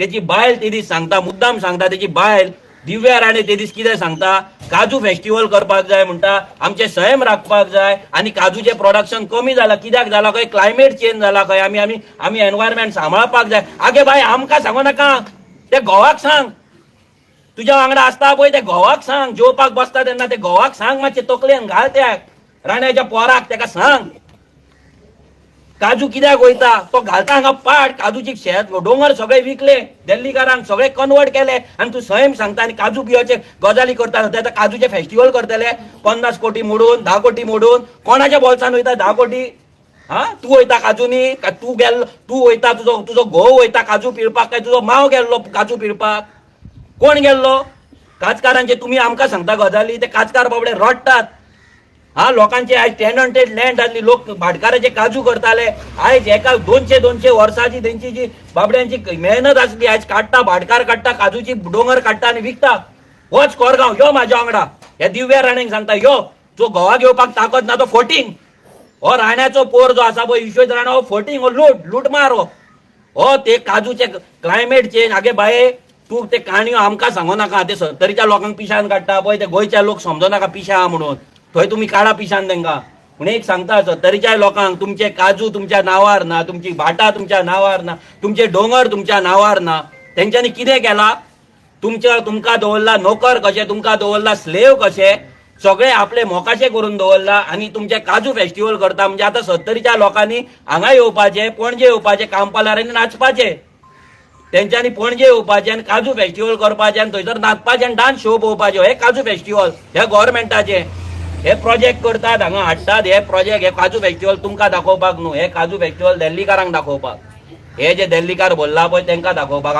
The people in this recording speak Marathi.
त्याची बायल ते दीस सांगता, मुद्दाम सांगता, त्याची बायल दिव्या राणे ते दीस कितें सांगता, काजू फेस्टिवल करपाक जाय म्हणटा, आमचे सैम राखपाक जाय आनी काजूचे प्रोडक्शन कमी जाला. कित्याक जाला खंय क्लायमेट चेंज जाला खंय, आमी आमी आमी एनवायरमेंट सांबाळपाक जाय. आगे बाय आमकां सांगू नाका, ते घोवाक सांग. तुज्या वांगडा आसता पळय ते घोवाक सांग, जेवपाक बसता तेन्ना ते घोवाक सांग, मातशें तकलेन घाल त्याक, राण्याच्या पोराक तेका सांग काजू कित्याक वयता तो घालता हांगा पाट. काजूची शेत डोंगर सगळे विकले, दिल्लीकारांक सगळे कन्वर्ट केले आनी तूं सैम सांगता आनी काजू पिवचे गजाली करता. ते काजूचे फेस्टिवल करतले 50 कोटी मोडून 10 कोटी मोडून. कोणाच्या बोल्सान वयता 10 कोटी? हा, तू वयता काजूनी काय तू गेल्लो? तू वयता, तुजो घोव वयता काजू पिळपाक काय तुजो माव गेल्लो काजू पिळपाक? कोण गेल्लो? काजकारांचे तुम्ही आमकां सांगता गजाली, ते काजकार बाबडे रडटात. हा, लोकांचे आयज टेनंटेड लँड आसली, लोक भाटकाराचे काजू करताले. आयज एका 200 वर्साची त्यांची जी बाबड्यांची मेहनत आसली आयज काडटा, भाटकार काडटा, काजूची डोंगर काडटा आनी विकता. होच कोरगांव यो म्हाज्या वांगडा, ह्या दिव्या राणेंक सांगता यो, जो घोवा घेवपाक ताकद ना तो फोटींग. हो राण्याचो पोर जो आसा पळय विश्वेश राणा, हो फोटींग, हो लूटमार. हो ते काजूचे क्लायमेट चेंज. आगे बाये तू ते काणयो आमकां सांगू नाका. ते 70च्या लोकांक पिशान काडटा पळय, ते गोंयच्या लोक समजू नाका पिशा आहा म्हणून. थंय तुम्ही काडा पिशान तेंका. पूण एक सांगता, 70च्या लोकांक तुमचे काजू तुमच्या नांवार ना, तुमची भाटां तुमच्या नांवार ना, तुमचे डोंगर तुमच्या नांवार ना. तेंच्यांनी कितें केला? तुमकां दवरला नोकर कशे, तुमकां दवरला स्लेव कशे, सगळे आपले मोकाशे करून दवरला आनी तुमचे काजू फेस्टिवल करता. म्हणजे आतां 70च्या लोकांनी हांगा येवपाचे, पणजे येवपाचे, कांपालारांनी नाचपाचे. तेंच्यांनी पणजे येवपाचे आनी काजू फेस्टिवल करपाचे आनी थंयसर नाचपाचे आनी डान्स शो पळोवपाचे. हे काजू फेस्टिवल हे गव्हर्मेंटाचे. हे प्रोजेक्ट करतात, हांगा हाडटात. हे प्रोजेक्ट, हे काजू फेस्टिवल तुमकां दाखोवपाक न्हू, हे काजू फेस्टिवल दिल्लीकारांक दाखोवपाक. हे जे दिल्लीकार बोल्ला पळय तेंकां दाखोवपाक.